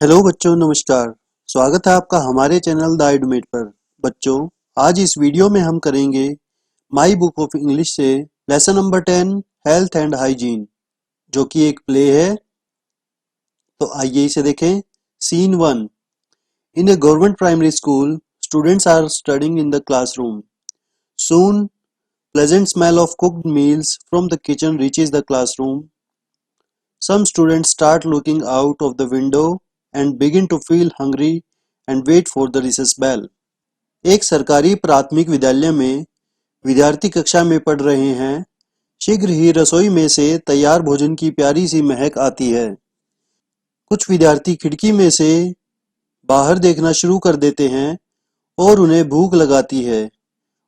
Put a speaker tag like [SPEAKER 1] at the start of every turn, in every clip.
[SPEAKER 1] Hello बच्चों, नमस्कार। स्वागत है आपका हमारे चैनल द एडुमेट पर। बच्चों, आज इस वीडियो में हम करेंगे माई बुक ऑफ इंग्लिश से lesson number 10 health and hygiene, जो कि एक प्ले है। तो आइए इसे देखें। Scene 1। In a government primary school, students are studying in the classroom. Soon pleasant smell of cooked meals from the kitchen reaches the classroom. Some students start looking out of the window and begin to feel hungry and wait for the recess bell. एक सरकारी प्राथमिक विद्यालय में विद्यार्थी कक्षा में पढ़ रहे हैं। शीघ्र ही रसोई में से तैयार भोजन की प्यारी सी महक आती है। कुछ विद्यार्थी खिड़की में से बाहर देखना शुरू कर देते हैं और उन्हें भूख लगाती है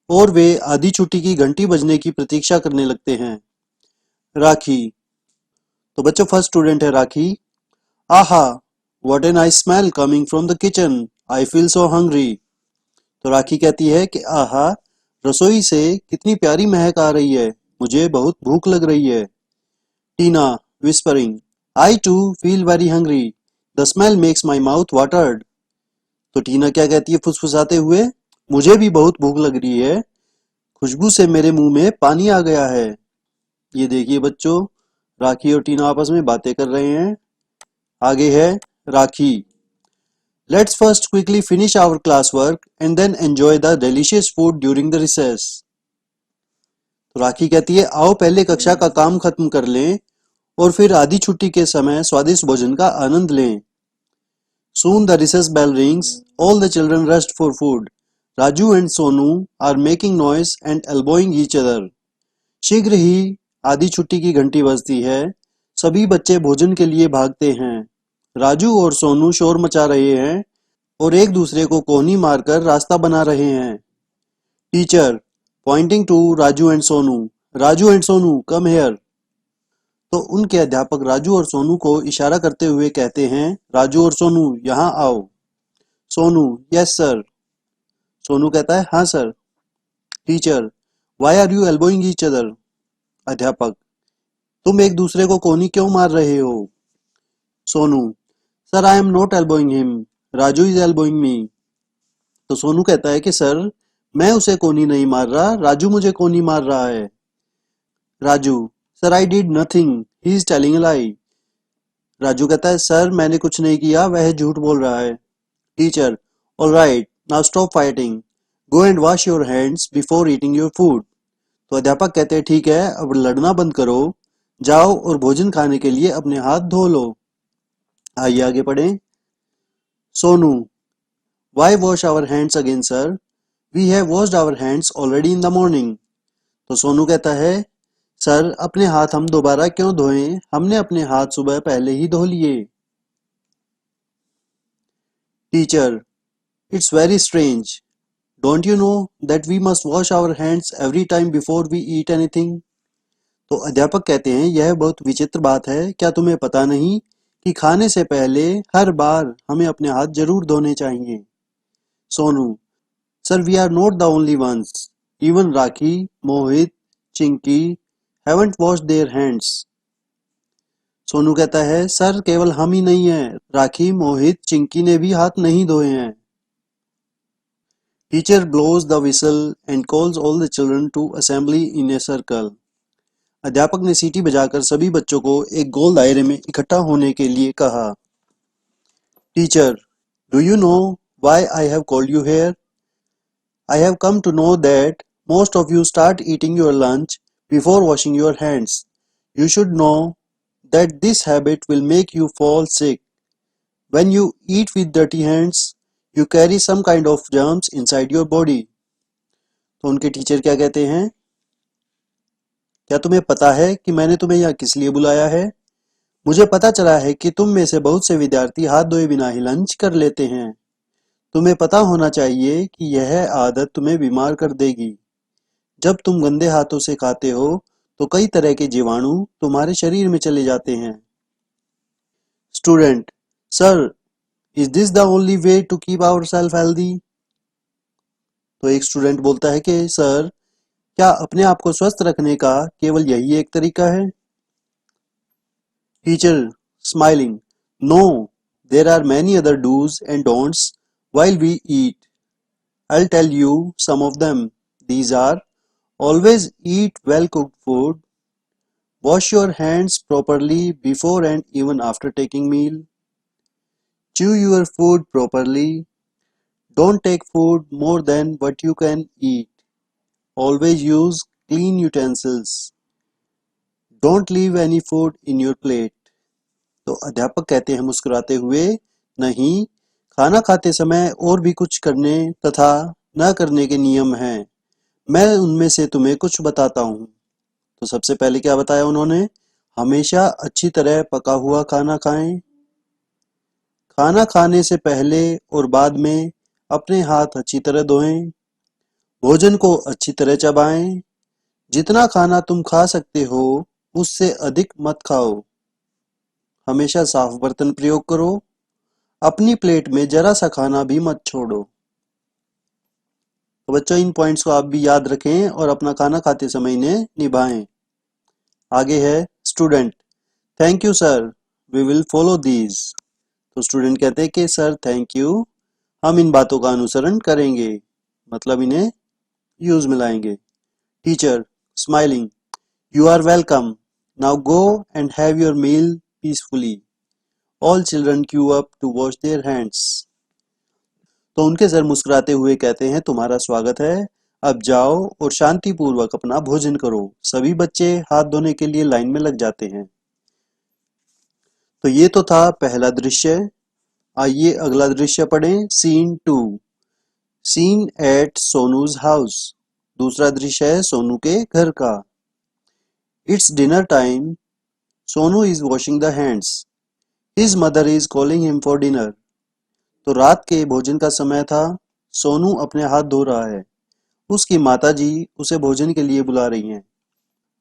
[SPEAKER 1] और वे आधी छुट्टी की घंटी बजने की प्रतीक्षा करने लगते हैं। राखी। तो बच्चों, फर्स्ट स्टूडेंट है राखी। आहा, what a nice smell coming from the kitchen, I feel so hungry. तो राखी कहती है कि आहा, रसोई से कितनी प्यारी महक आ रही है, मुझे बहुत भूख लग रही है। Tina whispering, I to feel very hungry, the smell makes my mouth watered. तो टीना क्या कहती है फुसफुसाते हुए, मुझे भी बहुत भूख लग रही है, खुशबू से मेरे मुंह में पानी आ गया है। ये देखिए बच्चों, राखी और टीना आपस में बातें कर रहे हैं। आगे है राखी। Let's first quickly finish our classwork and then enjoy the delicious food during the recess. तो राखी कहती है, आओ पहले कक्षा का काम खत्म कर लें और फिर आधी छुट्टी के समय स्वादिष्ट भोजन का आनंद लें। Soon the recess bell rings. All the children rushed for food. Raju and Sonu are making noise and elbowing each other. शीघ्र ही आधी छुट्टी की घंटी बजती है। सभी बच्चे भोजन के लिए भागते हैं। राजू और सोनू शोर मचा रहे हैं और एक दूसरे को कोहनी मारकर रास्ता बना रहे हैं। Teacher pointing to Raju and Sonu, Raju and Sonu come here. तो उनके अध्यापक राजू और सोनू को इशारा करते हुए कहते हैं, राजू और सोनू यहाँ आओ। Sonu, yes sir. सोनू कहता है, हाँ sir. Teacher, why are you elbowing each other. अध्यापक, तुम एक दूसरे को कोहनी क्यों मार रहे हो। Sonu, sir I am not elbowing him, Raju is elbowing me. तो सोनू कहता है कि सर, मैं उसे कोहनी नहीं मार रहा, राजू मुझे कोहनी मार रहा है। Raju, sir I did nothing, he is telling a lie. Raju कहता है, सर मैंने कुछ नहीं किया, वह झूठ बोल रहा है। Teacher, alright, now stop fighting, go and wash your hands before eating your food. तो अध्यापक कहते हैं, ठीक है, अब लड़ना बंद करो, जाओ और भोजन खाने के लिए अपने हाथ धो लो। आइए आगे पढ़ें। Sonu, why wash our hands again sir, we have washed our hands already in the morning. तो सोनू कहता है, सर अपने हाथ हम दोबारा क्यों धोएं, हमने अपने हाथ सुबह पहले ही धो लिए। Teacher, it's very strange, don't you know that we must wash our hands every time before we eat anything. तो अध्यापक कहते हैं, यह बहुत विचित्र बात है, क्या तुम्हें पता नहीं कि खाने से पहले हर बार हमें अपने हाथ जरूर धोने चाहिए। Sonu, sir we are not the only ones, even Rakhi, Mohit, Chinki haven't washed their hands. Sonu कहता है, सर केवल हम ही नहीं हैं, राखी, मोहित, चिंकी ने भी हाथ नहीं धोए हैं। Teacher blows the whistle and calls all the children to assembly in a circle. अध्यापक ने सीटी बजाकर सभी बच्चों को एक गोल दायरे में इकट्ठा होने के लिए कहा। Teacher, do you know why I have called you here? I have come to know that most of you start eating your lunch before washing your hands. You should know that this habit will make you fall sick. When you eat with dirty hands, you carry some kind of germs inside your body. तो उनके teacher क्या कहते हैं, क्या तुम्हें पता है कि मैंने तुम्हें यहाँ किस लिए बुलाया है? मुझे पता चला है कि तुम में से बहुत से विद्यार्थी हाथ धोए बिना ही लंच कर लेते हैं। तुम्हें पता होना चाहिए कि यह आदत तुम्हें बीमार कर देगी। जब तुम गंदे हाथों से खाते हो तो कई तरह के जीवाणु तुम्हारे शरीर में चले जाते हैं। Student, sir, is this the only way to keep ourselves healthy? तो एक स्टूडेंट बोलता है कि सर, क्या अपने आप को स्वस्थ रखने का केवल यही एक तरीका है? Teacher smiling, no, There are many other do's and don'ts while we eat. I'll tell you some of them. These are: always eat well cooked food, wash your hands properly before and even after taking meal, chew your food properly, don't take food more than what you can eat, always use clean utensils, don't leave any food in your plate. तो अध्यापक कहते हैं मुस्कुराते हुए, नहीं, खाना खाते समय और भी कुछ करने तथा न करने के नियम हैं। मैं उनमें से तुम्हें कुछ बताता हूँ। तो सबसे पहले क्या बताया उन्होंने? हमेशा अच्छी तरह पका हुआ खाना खाएं। खाना खाने से पहले और बाद में अपने हाथ अच्छी तरह धोएं। भोजन को अच्छी तरह चबाएं। जितना खाना तुम खा सकते हो उससे अधिक मत खाओ। हमेशा साफ बर्तन प्रयोग करो। अपनी प्लेट में जरा सा खाना भी मत छोड़ो। तो बच्चों, इन पॉइंट्स को आप भी याद रखें और अपना खाना खाते समय इन्हें निभाएं। आगे है student, thank you sir, we will follow these. तो स्टूडेंट कहते हैं कि सर थैंक यू, हम इन बातों का अनुसरण करेंगे, मतलब इन्हें यूज में लाएंगे। Teacher smiling, you are welcome, now go and have your meal peacefully. All children queue up to wash their hands. तो उनके सर मुस्कुराते हुए कहते हैं तुम्हारा स्वागत है, अब जाओ और शांतिपूर्वक अपना भोजन करो। सभी बच्चे हाथ धोने के लिए लाइन में लग जाते हैं। तो ये तो था पहला दृश्य। आइए अगला दृश्य पढ़ें। Scene 2, scene eight सोनूज house. दूसरा दृश्य है सोनू के घर का। It's dinner time, Sonu is washing the hands, his mother is calling him for dinner. तो रात के भोजन का समय था, सोनू अपने हाथ धो रहा है, उसकी माताजी उसे भोजन के लिए बुला रही हैं।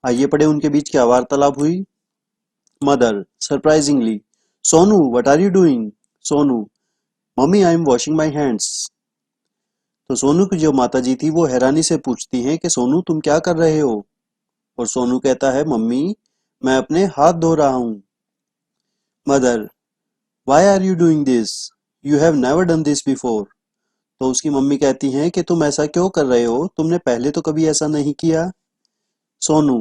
[SPEAKER 1] आइए पढ़े उनके बीच क्या वार्तालाप हुई। Mother surprisingly, Sonu what are you doing? Sonu, mummy I am washing my hands. तो सोनू की जो माताजी थी वो हैरानी से पूछती हैं कि सोनू तुम क्या कर रहे हो? और सोनू कहता है मम्मी मैं अपने हाथ धो रहा हूँ। Mother, why are you doing this? You have never done this before. तो उसकी मम्मी कहती हैं कि तुम ऐसा क्यों कर रहे हो, तुमने पहले तो कभी ऐसा नहीं किया। Sonu,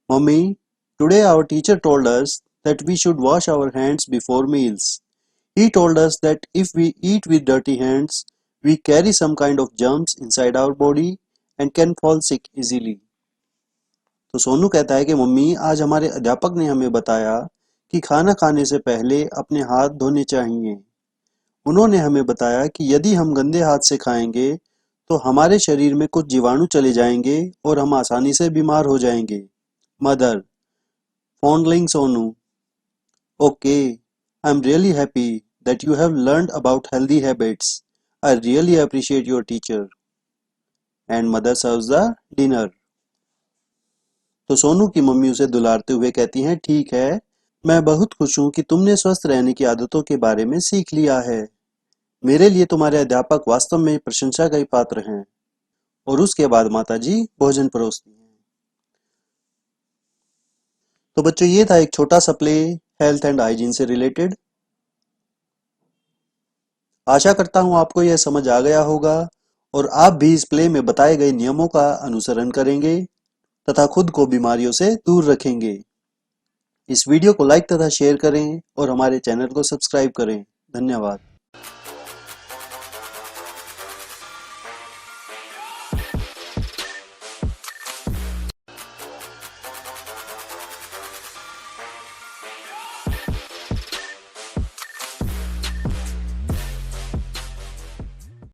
[SPEAKER 1] mummy, today our teacher told us that we should wash our hands before meals. He told us that if we eat with dirty hands, we carry some kind of germs inside our body and can fall sick easily. तो सोनू कहता है कि mummy आज हमारे अध्यापक ने हमें बताया कि खाना खाने से पहले अपने हाथ धोने चाहिए। उन्होंने हमें बताया कि यदि हम गंदे हाथ से खाएंगे तो हमारे शरीर में कुछ जीवाणु चले जाएंगे और हम आसानी से बीमार हो जाएंगे। Mother fondling Sonu, Okay, I'm really happy that you have learned about healthy habits. I really appreciate your teacher. And mother serves the dinner. तो सोनू की मम्मी उसे दुलारते हुए कहती हैं ठीक है, मैं बहुत खुश हूँ कि तुमने स्वस्थ रहने की आदतों के बारे में सीख लिया है। मेरे लिए तुम्हारे अध्यापक वास्तव में प्रशंसा का ही पात्र हैं। और उसके बाद माताजी भोजन परोसती हैं। तो बच्चों, ये था एक छोटा सा प्ले हेल्थ एंड हाइजीन से रिलेटेड। आशा करता हूँ आपको यह समझ आ गया होगा और आप भी इस प्ले में बताए गए नियमों का अनुसरण करेंगे तथा खुद को बीमारियों से दूर रखेंगे। इस वीडियो को लाइक तथा शेयर करें और हमारे चैनल को सब्सक्राइब करें। धन्यवाद।